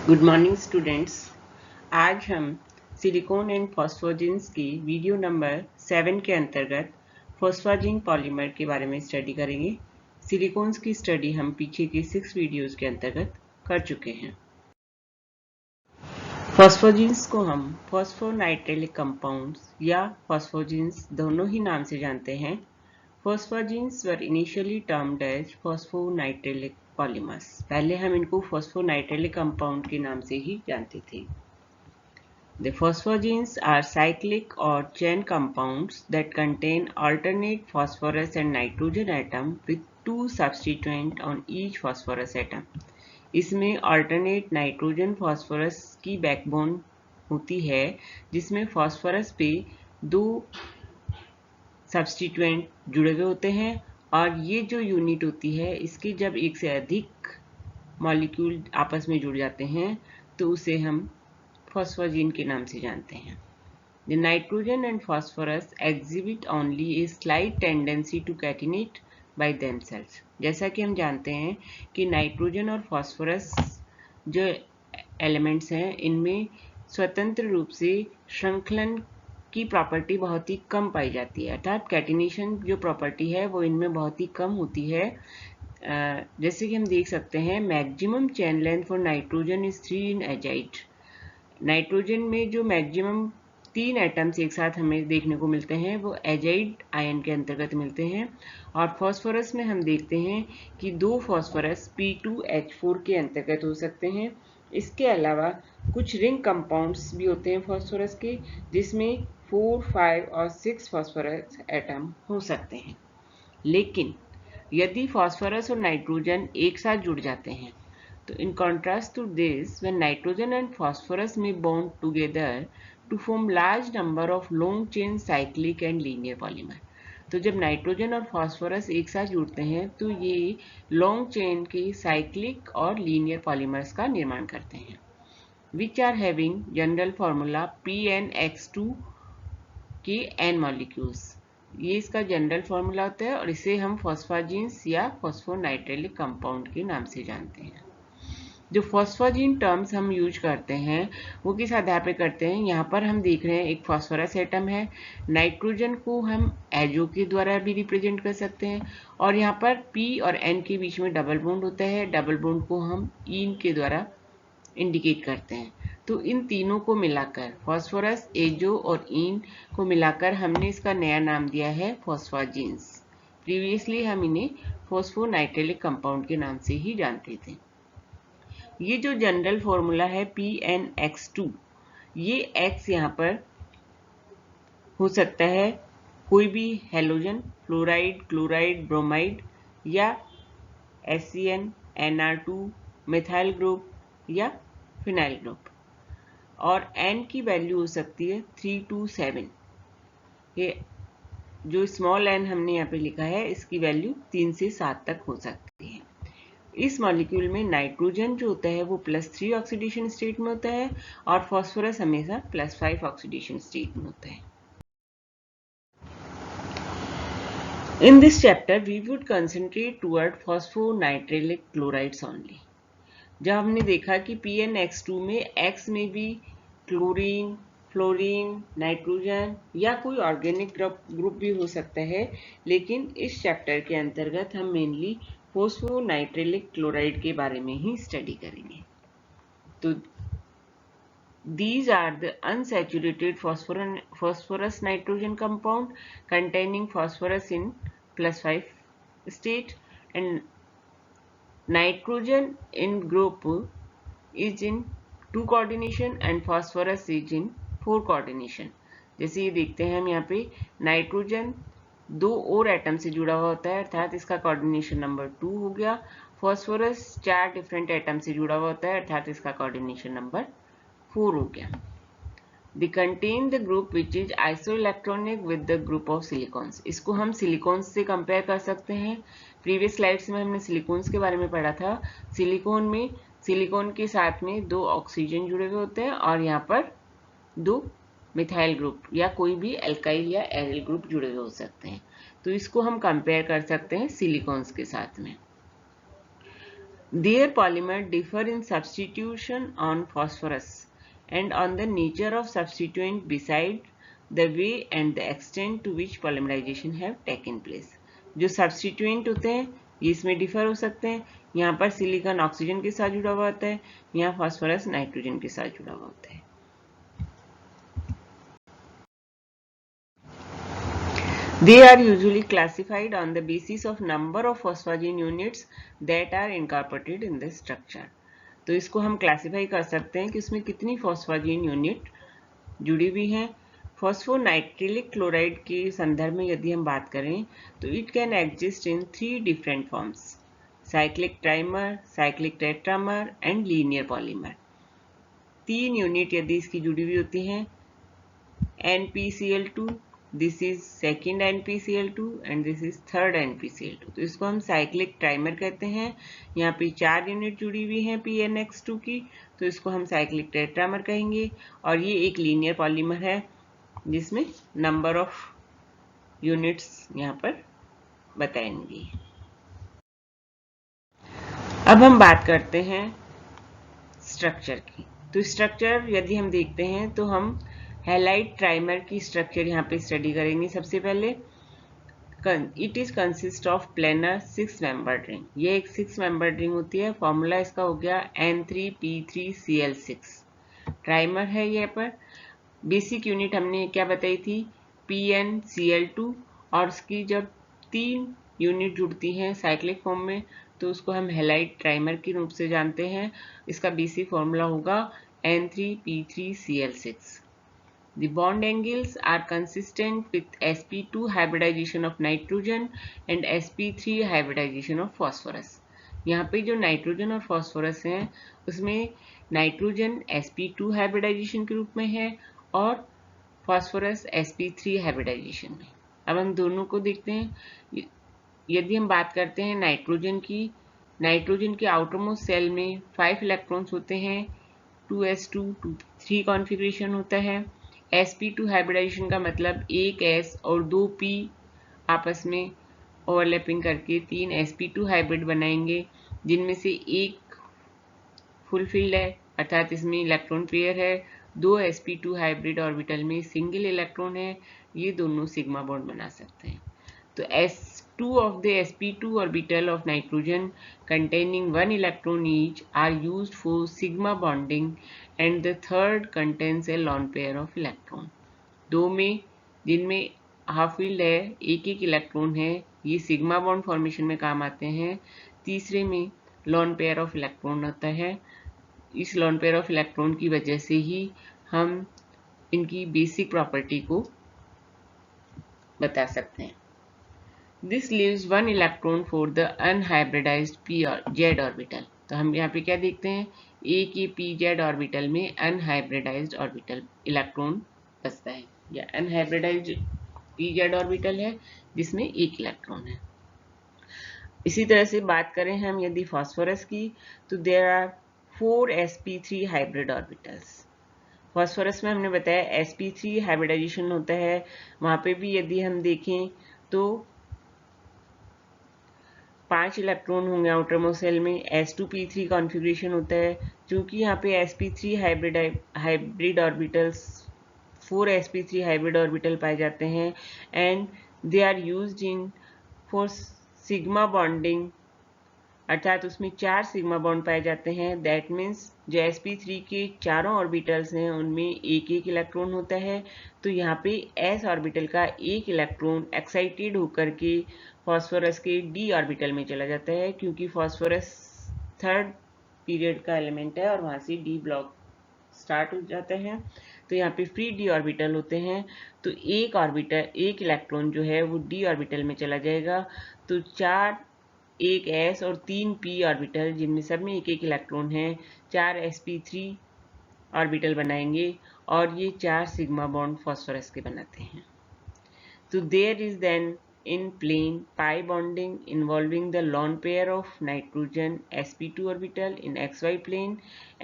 Good morning students. आज हम silicon and फॉस्फोजिन्स की वीडियो नंबर 7 के अंतर्गत फॉस्फोजिन पॉलीमर के बारे में स्टडी करेंगे। सिलिकॉन्स की स्टडी हम पीछे के 6 वीडियोस के अंतर्गत कर चुके हैं। फॉस्फोजिन्स को हम फॉस्फोनाइट्रेलिक कंपाउंड्स या फॉस्फोजिन्स दोनों ही नाम से जानते हैं। Phosphazenes were initially termed as phosphonitrilic polymers. पहले हम इनको फॉस्फोनाइट्रेलिक कंपाउंड के नाम से ही जानते थे। The phosphogene are cyclic or chain compounds that contain alternate phosphorus and nitrogen atom with two substituents on each phosphorus atom. इसमें alternate नाइट्रोजन फॉस्फोरस की बैकबोन होती है जिसमें फॉस्फोरस पे दो सब्स्टिट्यूएंट जुड़े हुए होते हैं और ये जो यूनिट होती है इसके जब एक से अधिक मॉलिक्यूल आपस में जुड़ जाते हैं तो उसे हम फॉस्फोजिन के नाम से जानते हैं। The nitrogen and phosphorus exhibit only a slight tendency to catenate by themselves. जैसा कि हम जानते हैं कि नाइट्रोजन और फॉस्फोरस जो एलिमेंट्स हैं इनमें स्वतंत्र रूप से श्रृंखलन की प्रॉपर्टी बहुत ही कम पाई जाती है, अर्थात कैटिनेशन जो प्रॉपर्टी है वो इनमें बहुत ही कम होती है। जैसे कि हम देख सकते हैं maximum chain length for nitrogen is 3 in azide. Nitrogen में जो मैक्सिमम 3 एटम्स एक साथ हमें देखने को मिलते हैं वो एजाइड आयन के अंतर्गत मिलते हैं और फॉस्फोरस में हम देखते हैं कि 2 फॉस्फोरस P2H4 के अंतर्गत हो सकते हैं। इसके अलावा कुछ रिंग कंपाउंड्स भी होते हैं फॉस्फोरस के जिसमें 4, 5 और 6 फॉस्फोरस एटम हो सकते हैं। लेकिन यदि फॉस्फोरस और नाइट्रोजन एक साथ जुड़ जाते हैं तो in contrast to this, when nitrogen and phosphorus may bond together to form large number of long chain cyclic and linear polymer, तो जब नाइट्रोजन और फॉस्फोरस एक साथ जुड़ते हैं तो ये लॉन्ग चेन के साइक्लिक और लीनियर पॉलीमर्स का निर्माण करते हैं which are having general formula PnX2 के n मॉलिक्यूल्स। ये इसका जनरल फॉर्मूला होता है और इसे हम फॉस्फोजिन्स या फॉस्फोनाइट्रेलिक कंपाउंड के नाम से जानते हैं। जो फॉस्फोजिन टर्म्स हम यूज करते हैं वो किस आधार पे करते हैं। यहाँ पर हम देख रहे हैं एक फॉस्फोरस एटम है, नाइट्रोजन को हम एजो के द्वारा भी रिप्रेजेंट कर सकते हैं और यहाँ पर P और N के बीच में डबल बॉन्ड होता है, डबल बॉन्ड को हम ईन के द्वारा इंडिकेट करते हैं। तो इन तीनों को मिलाकर फॉस्फोरस, एजो और ईन को मिलाकर हमने इसका नया नाम दिया है फॉस्फोजिन्स। प्रीवियसली हम इन्हें फॉस्फोनाइट्रेलिक कंपाउंड के नाम से ही जानते थे। ये जो जनरल फॉर्मूला है PnX2, ये X यहाँ पर हो सकता है कोई भी हैलोजन, फ्लोराइड, क्लोराइड, ब्रोमाइड या HCN, NR2, मिथाइल ग्रुप या फिनाइल ग्रुप और N की वैल्यू हो सकती है 3 to 7। ये जो स्मॉल n हमने यहाँ पे लिखा है इसकी वैल्यू 3 से 7 तक हो सकती है। इस मॉलिक्यूल में नाइट्रोजन जो होता है वो +3 ऑक्सीडेशन स्टेट में होता है और फॉस्फोरस हमेशा +5 ऑक्सीडेशन स्टेट में होता है। In this chapter we would concentrate toward phosphonitrilic chlorides only. जब हमने देखा कि PnX2 में X में भी क्लोरीन, फ्लोरीन, नाइट्रोजन या कोई ऑर्गेनिक ग्रुप भी हो सकता है, लेकिन इस चैप्टर के अंतर्गत हम मेनली फॉस्फोनाइट्रेलिक क्लोराइड के बारे में ही स्टडी करेंगे। तो these are the unsaturated phosphorus nitrogen compound containing phosphorus in +5 state and nitrogen in group is in 2 coordination and phosphorus is in 4 coordination। जैसे ये देखते हैं हम यहाँ पे नाइट्रोजन 2 और एटम से जुड़ा हुआ होता है अर्थात इसका कोऑर्डिनेशन नंबर 2 हो गया। फॉस्फोरस 4 डिफरेंट एटम से जुड़ा हुआ होता है अर्थात इसका कोऑर्डिनेशन नंबर 4 हो गया। They contain the group which is isoelectronic with the group of silicons। इसको हम सिलिकॉन्स से कंपेयर कर सकते हैं। प्रीवियस स्लाइड्स में हमने सिलिकॉन्स के बारे में पढ़ा था। सिलिकॉन के साथ में 2 ऑक्सीजन जुड़े हुए होते हैं और यहाँ पर 2 मिथाइल ग्रुप या कोई भी एल्काइल या एरिल ग्रुप जुड़े हुए हो सकते हैं। तो इसको हम कंपेयर कर सकते हैं सिलिकॉन्स के साथ में। Their polymer differ in substitution on phosphorus and on the nature of substituent beside the way and the extent to which polymerization have taken place. जो substituent होते हैं ये इसमें differ हो सकते हैं. यहाँ पर सिलिकॉन ऑक्सीजन के साथ जुड़ा हुआ होता है, यहाँ फास्फोरस नाइट्रोजन के साथ जुड़ा हुआ होता है. They are usually classified on the basis of number of phosphogene units that are incorporated in the structure. तो इसको हम क्लासीफाई कर सकते हैं कि उसमें कितनी फॉस्फोजीन यूनिट जुड़ी हुई हैं. फॉस्फोनाइट्रिलिक क्लोराइड के संदर्भ में यदि हम बात करें तो it can exist in 3 different forms: cyclic trimer, cyclic tetramer and linear polymer. 3 unit यदि इसकी जुड़ी हुई होती हैं, NPCl2, this is second NPCl2 and this is third NPCl2. तो इसको हम साइक्लिक ट्राइमर कहते हैं. यहाँ पे 4 यूनिट जुड़ी हुई हैं PNX2 की, तो इसको हम साइक्लिक टेट्रामर कहेंगे. और ये एक लीनियर पॉलीमर है जिसमें नंबर ऑफ यूनिट्स यहाँ पर बताएंगे. अब हम बात करते हैं स्ट्रक्चर की. तो स्ट्रक्चर यदि हम देखते हैं तो हम हैलाइड ट्राइमर की स्ट्रक्चर यहाँ पे स्टडी करेंगे. सबसे पहले it is consist of planar 6 membered ring. ये एक 6 मेंबर्ड रिंग होती है. फॉर्मूला इसका हो गया N3P3Cl6. ट्राइमर है यहाँ पर. बेसिक यूनिट हमने क्या बताई थी, PnCl2. और उसकी जब 3 यूनिट जुड़ती हैं साइक्लिक फॉर्म में तो उसको हम हैलाइड ट्राइमर के रूप से जानते हैं. इसका बेसिक फॉर्मूला होगा N3P3Cl6. The bond angles are consistent with sp2 hybridization of nitrogen and sp3 hybridization of phosphorus. यहाँ पे जो नाइट्रोजन और फॉस्फोरस हैं उसमें नाइट्रोजन sp2 हाइब्रिडाइजेशन के रूप में है और फॉस्फोरस sp3 हाइब्रिडाइजेशन में. अब हम दोनों को देखते हैं. यदि हम बात करते हैं नाइट्रोजन की, नाइट्रोजन के आउटरमोस्ट सेल में 5 इलेक्ट्रॉन्स होते हैं. 2s2 2p3 कॉन्फ़िगरेशन होता है. sp2 हाइब्रिडाइजेशन का मतलब एक s और 2 p आपस में ओवरलैपिंग करके 3 sp2 हाइब्रिड बनाएंगे, जिनमें से एक फुलफिल्ड है अर्थात इसमें इलेक्ट्रॉन पेयर है. 2 sp2 हाइब्रिड ऑर्बिटल में सिंगल इलेक्ट्रॉन है. ये दोनों सिग्मा बॉन्ड बना सकते हैं. तो S2 of the sp2 orbital of nitrogen containing 1 electron each are used for sigma bonding and the third contains a lone pair of electron. दो में जिनमें हाफ फील्ड है, एक एक इलेक्ट्रॉन है, ये सिग्मा बॉन्ड फॉर्मेशन में काम आते हैं. तीसरे में लॉन पेयर ऑफ इलेक्ट्रॉन होता है. इस लॉन पेयर ऑफ इलेक्ट्रॉन की वजह से ही हम इनकी बेसिक प्रॉपर्टी को बता सकते हैं. This leaves 1 electron for the unhybridized p or z orbital. तो हम यहाँ पे क्या देखते हैं, एक ही pz ऑर्बिटल में अनहाइब्रिडाइज्ड ऑर्बिटल इलेक्ट्रॉन बचता है, या अनहाइब्रिडाइज्ड pz ऑर्बिटल है जिसमें एक इलेक्ट्रॉन है. इसी तरह से बात करें हम यदि फास्फोरस की, तो there are 4 sp3 hybrid orbitals. Phosphorus में हमने बताया sp3 हाइब्रिडाइजेशन होता है. वहाँ पे भी यदि हम देखें तो 5 इलेक्ट्रॉन होंगे आउटरमोस्ट सेल में. s2p3 कॉन्फ़िगरेशन होता है. चूंकि यहाँ पे sp3 hybrid orbitals 4 sp3 hybrid orbital पाए जाते हैं and they are used in for sigma bonding, अर्थात उसमें 4 सिग्मा बॉन्ड पाए जाते हैं. दैट मीन्स जो sp3 के चारों ऑर्बिटल्स हैं उनमें एक एक इलेक्ट्रॉन होता है. तो यहाँ पे s ऑर्बिटल का एक इलेक्ट्रॉन एक्साइटेड होकर के फास्फोरस के d ऑर्बिटल में चला जाता है, क्योंकि फास्फोरस थर्ड पीरियड का एलिमेंट है और वहाँ से d ब्लॉक स्टार्ट हो जाता है. तो यहाँ पे फ्री d ऑर्बिटल होते हैं. तो एक ऑर्बिटल, एक इलेक्ट्रॉन जो है वो d ऑर्बिटल में चला जाएगा. तो 4 एक s और 3 p ऑर्बिटल जिनमें सब में एक एक इलेक्ट्रॉन है 4 sp3 ऑर्बिटल बनाएंगे और ये 4 सिग्मा बॉन्ड फास्फोरस के बनाते हैं. तो there is then in plane pi bonding involving the lone pair of nitrogen sp2 orbital in xy plane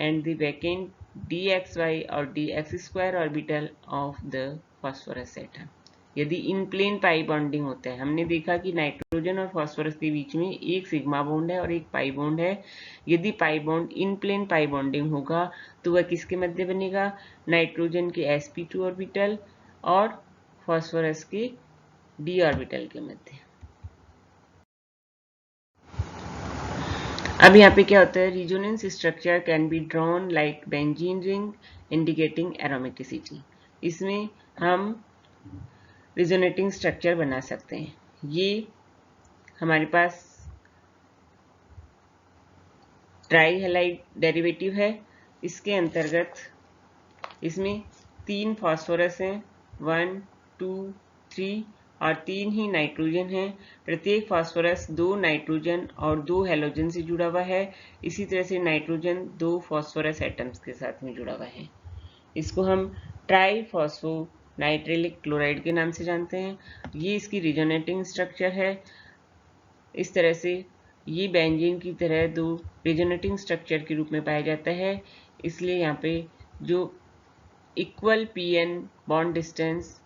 and the vacant dxy or dx square orbital of the phosphorus atom. यदि इन plane pi bonding होता है, हमने देखा कि nitrogen और phosphorus के बीच में एक सिग्मा बॉन्ड है और एक पाई बॉन्ड है। यदि pi bond in plane pi bonding होगा तो वह किसके मध्य बनेगा? नाइट्रोजन के sp2 ऑर्बिटल और फास्फोरस के d ऑर्बिटल के मध्य। अब यहाँ पे क्या होता है, resonance structure can be drawn like benzene ring indicating aromaticity. इसमें हम रिजोनेटिंग स्ट्रक्चर बना सकते हैं। ये हमारे पास ट्राई हैलाइड डेरिवेटिव है। इसके अंतर्गत इसमें 3 फास्फोरस हैं, 1, 2, 3 और 3 ही नाइट्रोजन हैं। प्रत्येक फास्फोरस 2 नाइट्रोजन और 2 हैलोजन से जुड़ा हुआ है। इसी तरह से नाइट्रोजन 2 फास्फोरस एटम्स के साथ में जुड़ा हुआ है। इसको हम ट्राई फॉस्फो नाइट्रिलिक क्लोराइड के नाम से जानते हैं। ये इसकी रिजोनेटिंग स्ट्रक्चर है। इस तरह से ये बेंजीन की तरह 2 रिजोनेटिंग स्ट्रक्चर के रूप में पाया जाता है। इसलिए यहाँ पे जो इक्वल pn बॉन्ड डिस्टेंस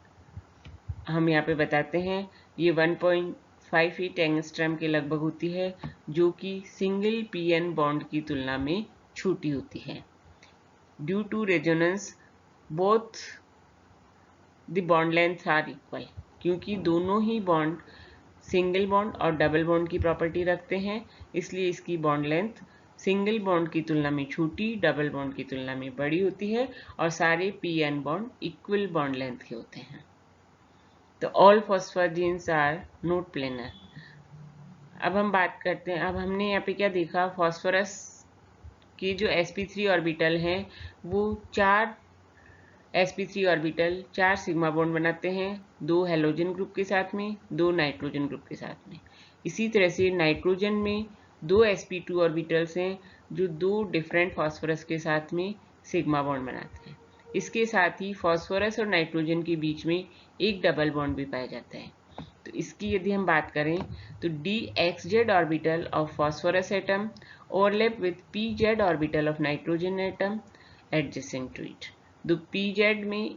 हम यहाँ पे बताते हैं, ये 1.58 एंगस्ट्रम के लगभग होती है, जो कि सिंगल pn बॉन्ड की तुलना में छोटी होती है। Due to resonance both the bond length are equal, क्योंकि दोनों ही बॉन्ड सिंगल बॉन्ड और डबल बॉन्ड की प्रॉपर्टी रखते हैं, इसलिए इसकी बॉन्ड लेंथ सिंगल बॉन्ड की तुलना में छोटी, डबल बॉन्ड की तुलना में बड़ी होती है और सारे pn bond equal bond length के होते हैं। तो ऑल फॉस्फोजीन्स आर नोट प्लेनर। अब हम बात करते हैं, अब हमने यहाँ पे क्या देखा, फॉस्फोरस के जो sp3 ऑर्बिटल हैं वो 4 sp3 ऑर्बिटल 4 सिग्मा बॉन्ड बनाते हैं, 2 हैलोजन ग्रुप के साथ में, 2 नाइट्रोजन ग्रुप के साथ में। इसी तरह से नाइट्रोजन में 2 sp2 ऑर्बिटल्स हैं जो 2 डिफरेंट फास्फोरस के साथ में सिग्मा बॉन्ड बनाते हैं। इसके साथ ही फास्फोरस और नाइट्रोजन के बीच में एक डबल बॉन्ड भी पाया जाता है। तो इसकी यदि हम बात करें तो dxz orbital of phosphorus atom overlap with pz orbital of nitrogen atom adjacent to it. तो pz में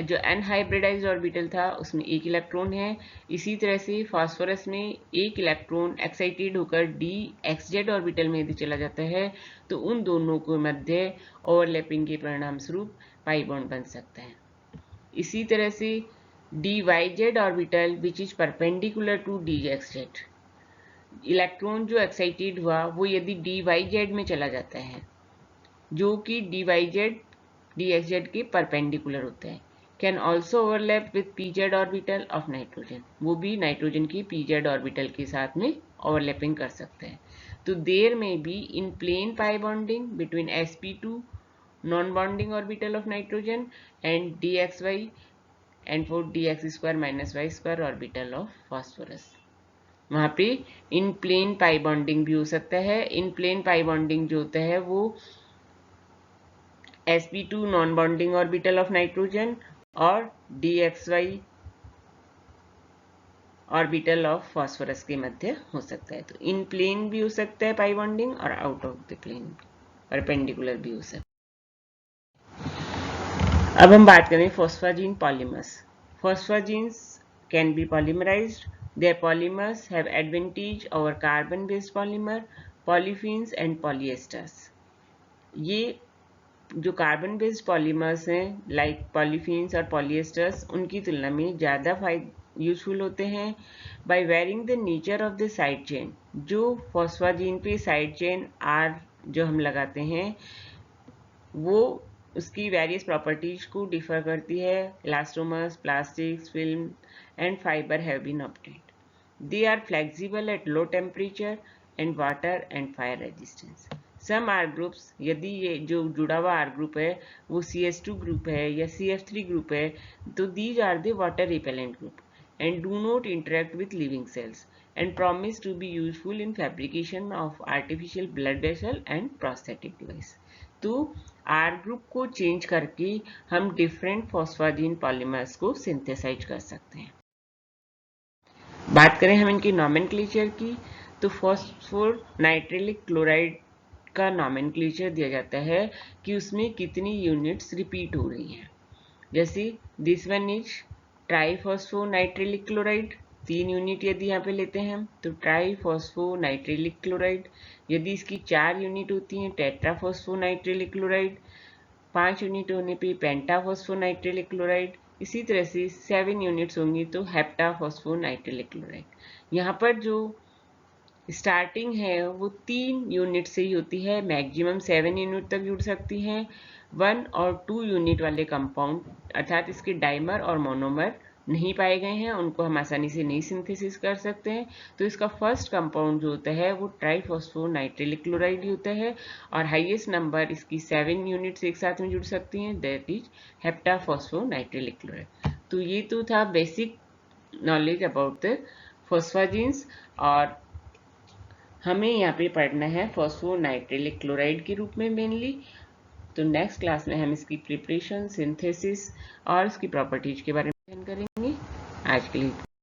जो अनहाइब्रिडाइज्ड ऑर्बिटल था उसमें एक इलेक्ट्रॉन है। इसी तरह से फास्फोरस में एक इलेक्ट्रॉन एक्साइटेड होकर dxz ऑर्बिटल में यदि चला जाता है तो उन दोनों के मध्य ओवरलैपिंग के परिणाम स्वरूप पाई बॉन्ड बन सकता है। इसी तरह से dyz orbital which is perpendicular to dxz, electron जो एक्साइटेड हुआ वो यदि dyz में चला जाता है जो कि dxz के परपेंडिकुलर होता है, can also overlap with pz orbital of nitrogen, वो भी नाइट्रोजन की pz ऑर्बिटल के साथ में ओवरलैपिंग कर सकता है। तो there may be in plane pi bonding between sp2 non bonding orbital of nitrogen and dxy and for dx² - y² orbital of phosphorus. वहाँ पे इन प्लेन पाई बॉन्डिंग भी हो सकता है। इन प्लेन पाई बॉन्डिंग जो होता है वो sp2 non bonding orbital of nitrogen और dxy ऑर्बिटल ऑफ फास्फोरस के मध्य हो सकता है। तो इन प्लेन भी हो सकता है पाई बॉन्डिंग और out of the plane perpendicular भी हो सकता है। अब हम बात करें phosphazene polymers. Phosphazenes can be polymerised. Their polymers have advantage over carbon-based polymer, polyphenes and polyesters. ये जो कार्बन बेस्ड पॉलीमर्स हैं लाइक पॉलीफीन्स और पॉलीएस्टर्स उनकी तुलना में ज़्यादा यूजफुल होते हैं। By varying the nature of the side chain, जो फॉस्फाजीन पे साइड चेन आर जो हम लगाते हैं वो उसकी वेरियस प्रॉपर्टीज को डिफर करती है। Elastomers, plastics, film and fibre have been obtained. They are flexible at low temperature and water and fire resistance. Some R groups, यदि ये जो जुड़ा हुआ आर ग्रुप है वो CH2 ग्रुप है या CF3 ग्रुप है तो these are the water repellent group and do not interact with living cells and promise to be useful in fabrication of artificial blood vessel and prosthetic device. तो R group को change करके हम different phosphazene polymers को synthesise कर सकते हैं। बात करें हम इनकी नॉमेनक्लेचर की तो फॉस्फोर नाइट्रिलिक क्लोराइड का नॉमेनक्लेचर दिया जाता है कि उसमें कितनी यूनिट्स रिपीट हो रही हैं। जैसे this one is triphosphonitrilic chloride, 3 unit यदि यहाँ पे लेते हैं तो ट्राईफॉस्फोनाइट्रिलिक क्लोराइड। यदि इसकी 4 यूनिट होती हैं टेट्राफॉस्फोनाइट्रिलिक क्लोराइड, 5 यूनिट होने पे पेंटाफॉस्फोनाइट्रिलिक क्लोराइड, इसी तरह से 7 यूनिट्स होंगी तो हेप्टाफॉस्फोनाइट्रिलिक क्लोराइड। यहाँ पर जो स्टार्टिंग है वो 3 यूनिट से ही होती है, मैक्सिमम 7 यूनिट तक जुड़ सकती हैं। 1 और 2 यूनिट वाले कंपाउंड अर्थात इसके डाइमर और मोनोमर नहीं पाए गए हैं, उनको हम आसानी से नहीं सिंथेसिस कर सकते हैं। तो इसका फर्स्ट कंपाउंड जो होता है वो ट्राईफॉस्फोनाइट्रिलिक क्लोराइड ही होता है और हाईएस्ट नंबर इसकी 7 यूनिट्स एक साथ में जुड़ सकती हैं, दैट इज हेप्टाफॉस्फोनाइट्रिलिक क्लोराइड। तो ये तो था बेसिक नॉलेज अबाउट द फॉस्फाजीन्स और हमें यहाँ पे पढ़ना है फॉस्फोनाइट्रिलिक क्लोराइड के रूप में मेनली। तो नेक्स्ट क्लास में हम इसकी प्रिपरेशन, सिंथेसिस और इसकी प्रॉपर्टीज के बारे में अध्ययन करेंगे। आज के लिए